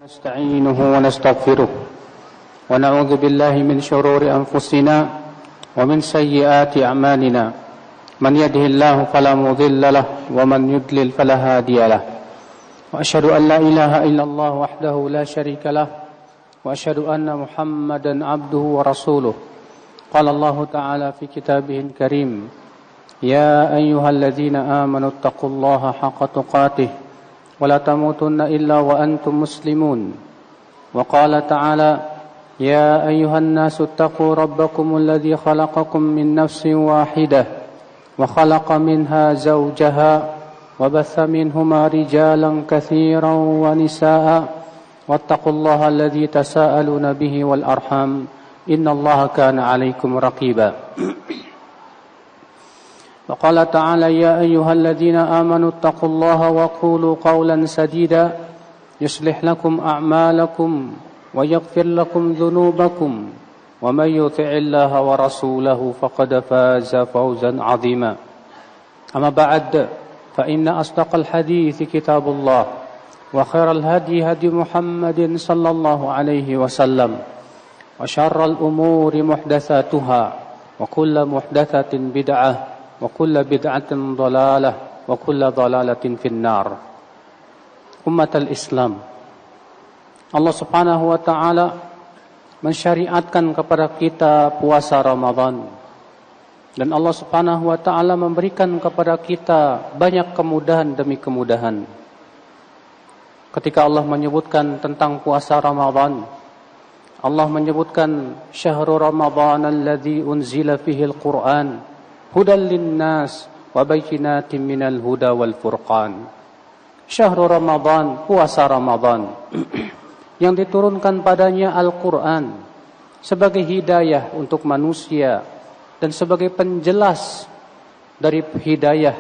نستعينه ونستغفره ونعوذ بالله من شرور أنفسنا ومن سيئات أعمالنا من يهده الله فلا مضل له ومن يضلل فلا هادي له وأشهد أن لا إله إلا الله وحده لا شريك له وأشهد أن محمدا عبده ورسوله قال الله تعالى في كتابه الكريم يا أيها الذين آمنوا اتقوا الله حق تقاته ولا تموتن إلا وأنتم مسلمون وقال تعالى يا أيها الناس اتقوا ربكم الذي خلقكم من نفس واحدة وخلق منها زوجها وبث منهما رجالا كثيرا ونساء واتقوا الله الذي تساءلون به والأرحام إن الله كان عليكم رقيبا وقال تعالى يا أيها الذين آمنوا اتقوا الله وقولوا قولا سديدا يصلح لكم أعمالكم ويغفر لكم ذنوبكم ومن يطع الله ورسوله فقد فاز فوزا عظيما أما بعد فإن أصدق الحديث كتاب الله وخير الهدي هدي محمد صلى الله عليه وسلم وشر الأمور محدثاتها وكل محدثة بدعة وكل بدعة ضلالة وكل ضلالة في النار. Ummatul Islam, Allah Subhanahu wa taala mensyariatkan kepada kita puasa Ramadan. Dan Allah Subhanahu wa taala memberikan kepada kita banyak kemudahan demi kemudahan. Ketika Allah menyebutkan tentang puasa Ramadan, Allah menyebutkan syahrul Ramadan alladzi unzila fihi al-Qur'an hudan linnas wa bayyinatin minal huda wal furqan. Syahrul Ramadan, puasa Ramadan yang diturunkan padanya Al-Quran sebagai hidayah untuk manusia dan sebagai penjelas dari hidayah,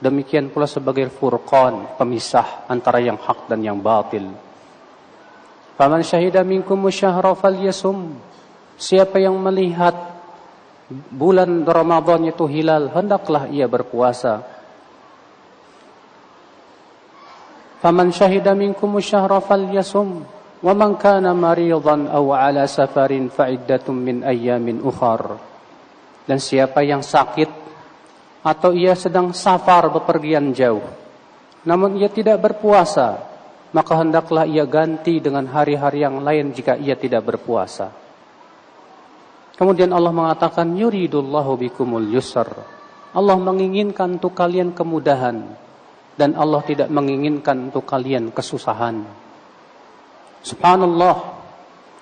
demikian pula sebagai furqan, pemisah antara yang hak dan yang batil. Faman syahida minkum syahra falyasum, siapa yang melihat bulan Ramadan itu hilal, hendaklah ia berpuasa. Faman syahida minkum syahra falyasum wa man kana maridan aw ala safarin fa iddatun min ayyamin ukhar. Dan siapa yang sakit atau ia sedang safar bepergian jauh namun ia tidak berpuasa, maka hendaklah ia ganti dengan hari-hari yang lain jika ia tidak berpuasa. Kemudian Allah mengatakan yuridullahu bikumul yusr. Allah menginginkan untuk kalian kemudahan dan Allah tidak menginginkan untuk kalian kesusahan. Subhanallah,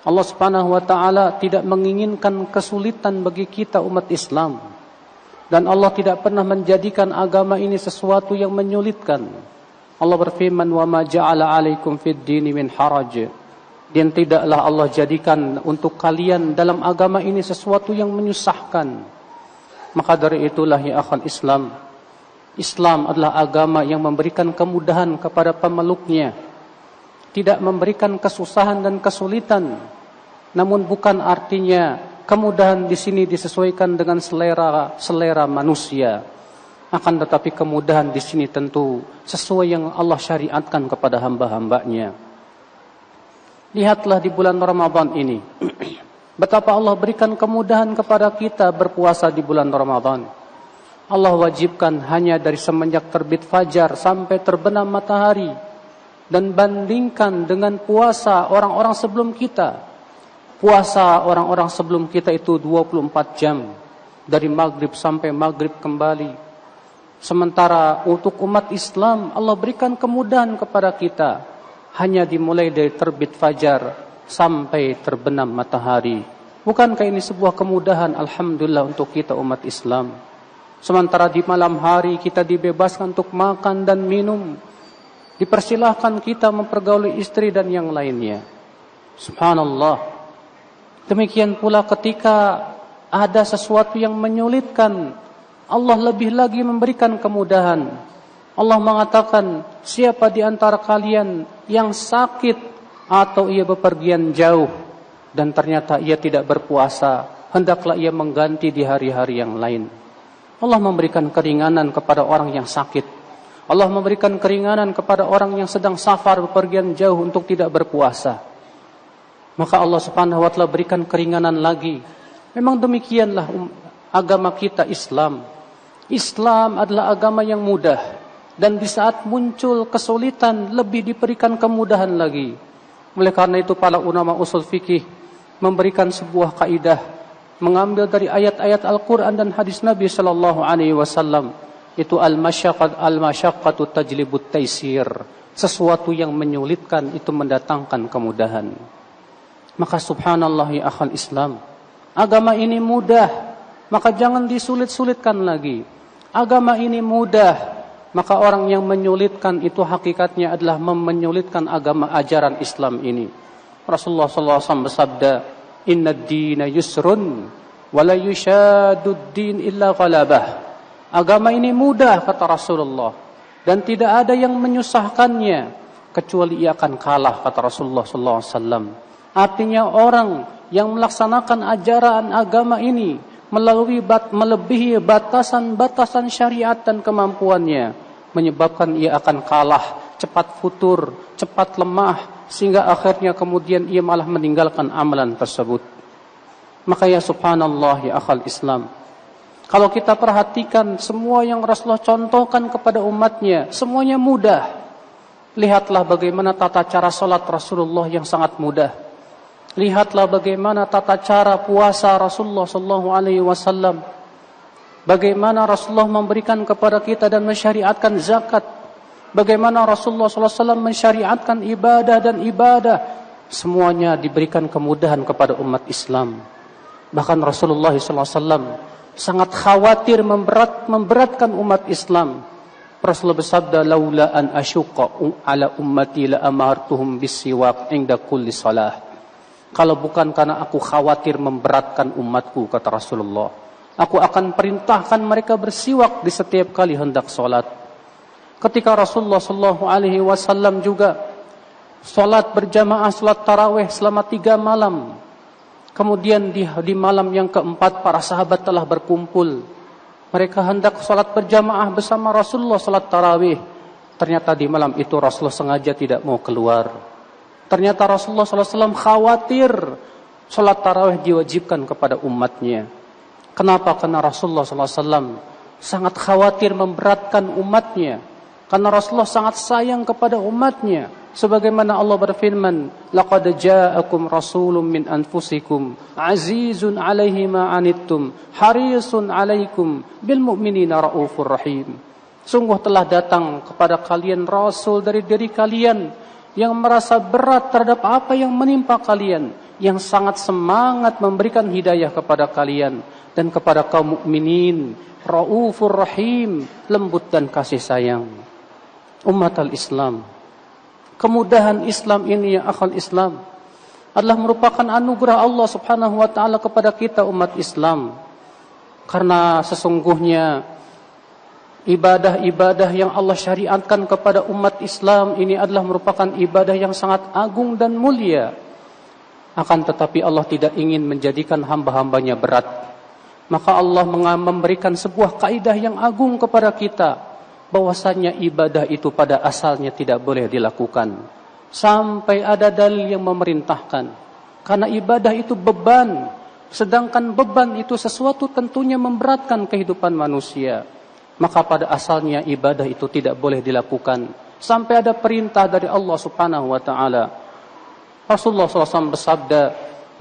Allah Subhanahu wa taala tidak menginginkan kesulitan bagi kita umat Islam. Dan Allah tidak pernah menjadikan agama ini sesuatu yang menyulitkan. Allah berfirman, "Wa ma ja'ala 'alaikum fid dini min haraj." Dan tidaklah Allah jadikan untuk kalian dalam agama ini sesuatu yang menyusahkan. Maka dari itulah ya akhal Islam, Islam adalah agama yang memberikan kemudahan kepada pemeluknya, tidak memberikan kesusahan dan kesulitan. Namun bukan artinya kemudahan di sini disesuaikan dengan selera manusia. Akan tetapi kemudahan di sini tentu sesuai yang Allah syariatkan kepada hamba-hambanya. Lihatlah di bulan Ramadan ini betapa Allah berikan kemudahan kepada kita berpuasa di bulan Ramadan. Allah wajibkan hanya dari semenjak terbit fajar sampai terbenam matahari. Dan bandingkan dengan puasa orang-orang sebelum kita. Puasa orang-orang sebelum kita itu 24 jam. Dari maghrib sampai maghrib kembali. Sementara untuk umat Islam Allah berikan kemudahan kepada kita. Hanya dimulai dari terbit fajar sampai terbenam matahari. Bukankah ini sebuah kemudahan alhamdulillah untuk kita umat Islam? Sementara di malam hari kita dibebaskan untuk makan dan minum. Dipersilahkan kita mempergauli istri dan yang lainnya. Subhanallah. Demikian pula ketika ada sesuatu yang menyulitkan, Allah lebih lagi memberikan kemudahan. Allah mengatakan, siapa di antara kalian yang sakit atau ia bepergian jauh dan ternyata ia tidak berpuasa, hendaklah ia mengganti di hari-hari yang lain. Allah memberikan keringanan kepada orang yang sakit. Allah memberikan keringanan kepada orang yang sedang safar bepergian jauh untuk tidak berpuasa. Maka Allah Subhanahu wa taala berikan keringanan lagi. Memang demikianlah agama kita Islam. Islam adalah agama yang mudah, dan di saat muncul kesulitan lebih diberikan kemudahan lagi. Oleh karena itu para ulama usul fikih memberikan sebuah kaidah, mengambil dari ayat-ayat Al-Quran dan hadis Nabi sallallahu alaihi wasallam, itu al-masyaqqatu tajlibut taisir. Sesuatu yang menyulitkan itu mendatangkan kemudahan. Maka subhanallah ya akhal Islam, agama ini mudah, maka jangan disulit-sulitkan lagi. Agama ini mudah, maka orang yang menyulitkan itu hakikatnya adalah menyulitkan agama ajaran Islam ini. Rasulullah SAW bersabda, "Inna ad-dina yusrun, wa la yushaddu ad-din illa ghalabah." Agama ini mudah, kata Rasulullah, dan tidak ada yang menyusahkannya kecuali ia akan kalah, kata Rasulullah SAW. Artinya orang yang melaksanakan ajaran agama ini melebihi batasan-batasan syariat dan kemampuannya, menyebabkan ia akan kalah, cepat futur, cepat lemah, sehingga akhirnya kemudian ia malah meninggalkan amalan tersebut. Maka ya subhanallah ya akhal Islam, kalau kita perhatikan semua yang Rasulullah contohkan kepada umatnya, semuanya mudah. Lihatlah bagaimana tata cara salat Rasulullah yang sangat mudah. Lihatlah bagaimana tata cara puasa Rasulullah sallallahu alaihi wasallam. Bagaimana Rasulullah memberikan kepada kita dan mensyariatkan zakat. Bagaimana Rasulullah sallallahu alaihi wasallam mensyariatkan ibadah dan ibadah. Semuanya diberikan kemudahan kepada umat Islam. Bahkan Rasulullah sallallahu alaihi wasallam sangat khawatir memberatkan umat Islam. Rasulullah bersabda, "Laula an asyqa ala ummati la amartuhum bisiwak inda kulli salah." Kalau bukan karena aku khawatir memberatkan umatku, kata Rasulullah, aku akan perintahkan mereka bersiwak di setiap kali hendak sholat. Ketika Rasulullah sallallahu alaihi wasallam juga sholat berjamaah, sholat tarawih selama 3 malam. Kemudian di malam yang keempat para sahabat telah berkumpul. Mereka hendak sholat berjamaah bersama Rasulullah sholat tarawih. Ternyata di malam itu Rasulullah sengaja tidak mau keluar. Ternyata Rasulullah SAW khawatir sholat tarawih diwajibkan kepada umatnya. Kenapa? Karena Rasulullah SAW sangat khawatir memberatkan umatnya. Karena Rasulullah sangat sayang kepada umatnya. Sebagaimana Allah berfirman, "Laqad ja'akum rasulun min anfusikum, azizun 'alaihi ma 'anittum, harisun 'alaikum bil mu'minina raufur rahim." Sungguh telah datang kepada kalian rasul dari diri kalian yang merasa berat terhadap apa yang menimpa kalian, yang sangat semangat memberikan hidayah kepada kalian dan kepada kaum mukminin, raufur rahim, lembut dan kasih sayang. Umat al-Islam, kemudahan Islam ini ya akhal Islam adalah merupakan anugerah Allah Subhanahu wa taala kepada kita umat Islam. Karena sesungguhnya ibadah-ibadah yang Allah syariatkan kepada umat Islam ini adalah merupakan ibadah yang sangat agung dan mulia. Akan tetapi Allah tidak ingin menjadikan hamba-hambanya berat. Maka Allah memberikan sebuah kaidah yang agung kepada kita, bahwasanya ibadah itu pada asalnya tidak boleh dilakukan sampai ada dalil yang memerintahkan. Karena ibadah itu beban, sedangkan beban itu sesuatu tentunya memberatkan kehidupan manusia. Maka pada asalnya ibadah itu tidak boleh dilakukan sampai ada perintah dari Allah Subhanahu wa taala. Rasulullah SAW bersabda,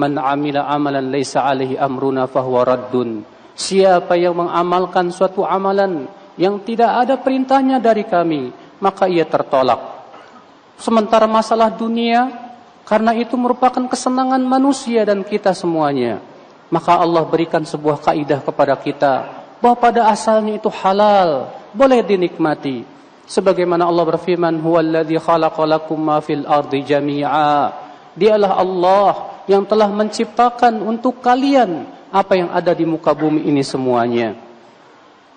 "Man 'amila 'amalan laisa 'alaihi amruna fahuwa raddun." Siapa yang mengamalkan suatu amalan yang tidak ada perintahnya dari kami, maka ia tertolak. Sementara masalah dunia, karena itu merupakan kesenangan manusia dan kita semuanya, maka Allah berikan sebuah kaidah kepada kita bahwa pada asalnya itu halal, boleh dinikmati. Sebagaimana Allah berfirman, "Huwallazi khalaqa lakum ma fil ardi jami'a." Dialah Allah yang telah menciptakan untuk kalian apa yang ada di muka bumi ini semuanya.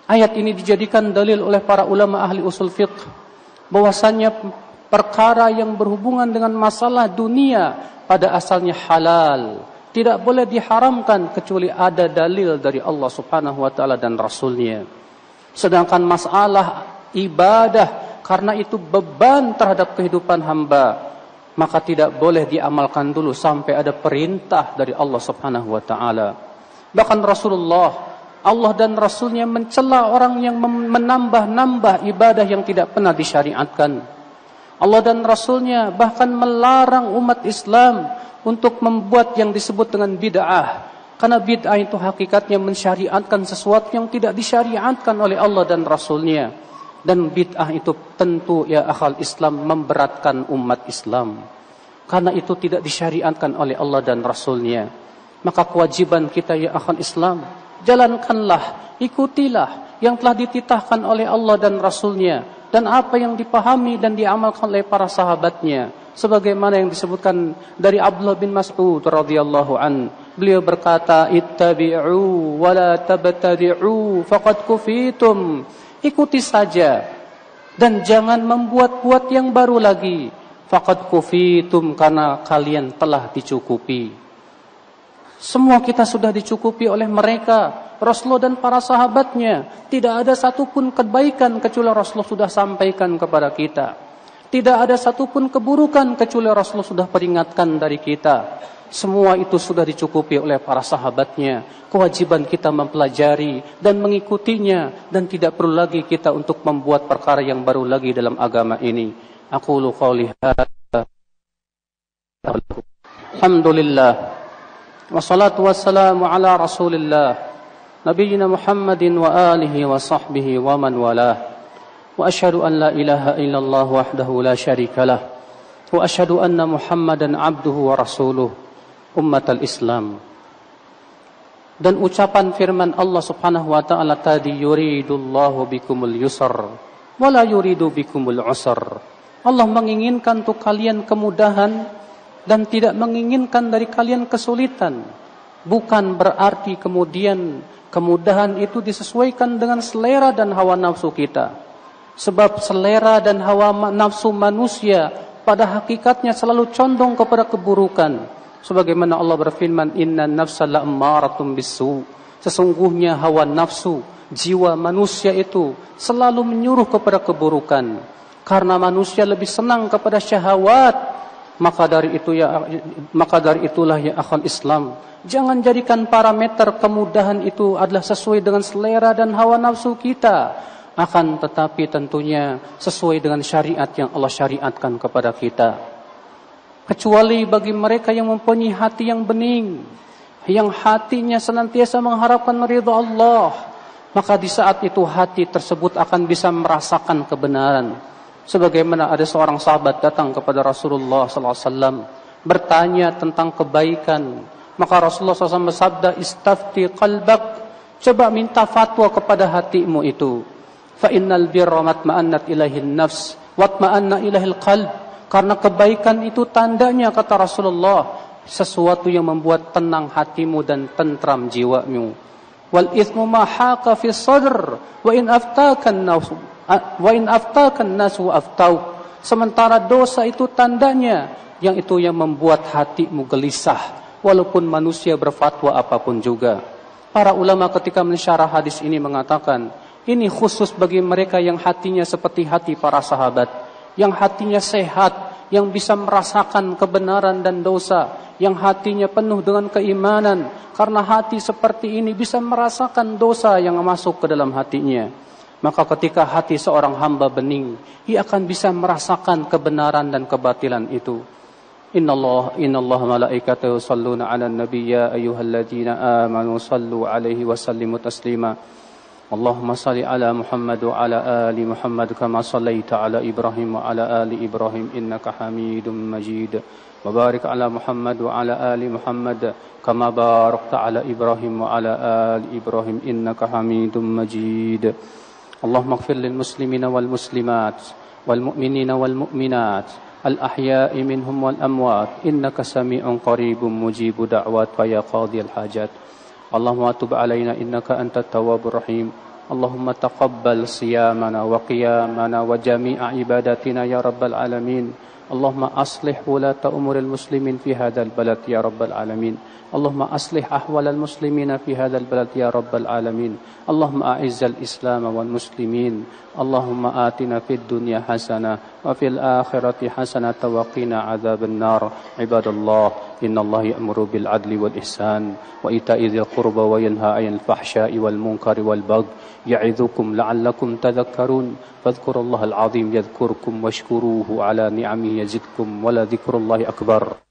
Ayat ini dijadikan dalil oleh para ulama ahli usul fiqh bahwasannya perkara yang berhubungan dengan masalah dunia pada asalnya halal, tidak boleh diharamkan kecuali ada dalil dari Allah Subhanahu wa taala dan Rasulnya. Sedangkan masalah ibadah, karena itu beban terhadap kehidupan hamba, maka tidak boleh diamalkan dulu sampai ada perintah dari Allah Subhanahu wa taala. Bahkan Rasulullah, Allah dan Rasulnya mencela orang yang menambah-nambah ibadah yang tidak pernah disyariatkan. Allah dan Rasulnya bahkan melarang umat Islam untuk membuat yang disebut dengan bid'ah. Karena bid'ah itu hakikatnya mensyariatkan sesuatu yang tidak disyariatkan oleh Allah dan Rasulnya. Dan bid'ah itu tentu ya akhal Islam memberatkan umat Islam. Karena itu tidak disyariatkan oleh Allah dan Rasulnya. Maka kewajiban kita ya akhal Islam, jalankanlah, ikutilah yang telah dititahkan oleh Allah dan Rasulnya. Dan apa yang dipahami dan diamalkan oleh para sahabatnya. Sebagaimana yang disebutkan dari Abdullah bin Mas'ud radhiyallahu an, beliau berkata, ittabi'u wa la tabtadi'u faqad kufitum. Ikuti saja dan jangan membuat-buat yang baru lagi. Faqad kufitum, karena kalian telah dicukupi. Semua kita sudah dicukupi oleh mereka, Rasulullah dan para sahabatnya. Tidak ada satupun kebaikan kecuali Rasulullah sudah sampaikan kepada kita. Tidak ada satupun keburukan kecuali Rasulullah sudah peringatkan dari kita. Semua itu sudah dicukupi oleh para sahabatnya. Kewajiban kita mempelajari dan mengikutinya, dan tidak perlu lagi kita untuk membuat perkara yang baru lagi dalam agama ini. Aqulu qawli hadza. Alhamdulillah. Wassalatu wassalamu ala Rasulillah Nabiyyina Muhammadin wa alihi wa sahbihi wa man walah. Wa asyhadu an la ilaha illallah wahdahu la syarika lah. Wa asyhadu anna Muhammadan abduhu wa rasuluh. Ummatal Islam. Dan ucapan firman Allah Subhanahu wa taala tadi, yuridullahu bikumul yusr wa la yuridu bikumul usr. Allah menginginkan untuk kalian kemudahan dan tidak menginginkan dari kalian kesulitan. Bukan berarti kemudian kemudahan itu disesuaikan dengan selera dan hawa nafsu kita. Sebab selera dan hawa nafsu manusia pada hakikatnya selalu condong kepada keburukan. Sebagaimana Allah berfirman, innan nafsa la'ammaratun bisu. Sesungguhnya hawa nafsu, jiwa manusia itu selalu menyuruh kepada keburukan. Karena manusia lebih senang kepada syahwat. Maka dari itulah ya akhwal Islam, jangan jadikan parameter kemudahan itu adalah sesuai dengan selera dan hawa nafsu kita, akan tetapi tentunya sesuai dengan syariat yang Allah syariatkan kepada kita. Kecuali bagi mereka yang mempunyai hati yang bening, yang hatinya senantiasa mengharapkan ridha Allah, maka di saat itu hati tersebut akan bisa merasakan kebenaran. Sebagaimana ada seorang sahabat datang kepada Rasulullah SAW bertanya tentang kebaikan, maka Rasulullah SAW bersabda, istafti qalbak, coba minta fatwa kepada hatimu itu. Fa innal birra matma'annat ilaihin nafs watma'anna ilaihil qalb. Karena kebaikan itu tandanya, kata Rasulullah, sesuatu yang membuat tenang hatimu dan tentram jiwamu. Wal ithmu ma haqa fi sadr wa in aftakan nafsu wa in aftakan nasu aftau. Sementara dosa itu tandanya yang membuat hatimu gelisah walaupun manusia berfatwa apapun juga. Para ulama ketika mensyarah hadis ini mengatakan, ini khusus bagi mereka yang hatinya seperti hati para sahabat, yang hatinya sehat, yang bisa merasakan kebenaran dan dosa, yang hatinya penuh dengan keimanan. Karena hati seperti ini bisa merasakan dosa yang masuk ke dalam hatinya. Maka ketika hati seorang hamba bening, ia akan bisa merasakan kebenaran dan kebatilan itu. Innallaha malaikatahu yusholluna 'alan nabiy ya ayyuhalladzina amanu shallu 'alaihi wa sallimu taslima. Allahumma shalli 'ala Muhammad wa 'ala ali Muhammad kama shallaita 'ala Ibrahim wa 'ala ali Ibrahim innaka Hamidum Majid. Wa barik 'ala Muhammad wa 'ala ali Muhammad kama barakta 'ala Ibrahim wa 'ala ali Ibrahim innaka Hamidum Majid. Allahumma ighfir lil muslimina wal muslimat wal mu'minina wal mu'minat al ahya'i minhum wal amwat innaka sami'un qaribun mujibu da'wat wa ya qadiyal hajat. Allahumma tub alaina innaka antat tawwabur rahim. Allahumma taqabbal siyamana wa qiyamana wa jami'a ibadatina ya rabbal alamin. اللهم أصلح ولاة أمور المسلمين في هذا البلد يا رب العالمين. اللهم أصلح أحوال المسلمين في هذا البلد يا رب العالمين. اللهم أعز الإسلام والمسلمين. اللهم آتنا في الدنيا حسنة وفي الآخرة حسنة وقنا عذاب النار. عباد الله، إن الله يأمر بالعدل والإحسان وإيتاء ذي القربى وينهى عن الفحشاء والمنكر والبغي يعظكم لعلكم تذكرون. فاذكروا الله العظيم يذكركم واشكروه على نعمه يزدكم ولذكر الله أكبر.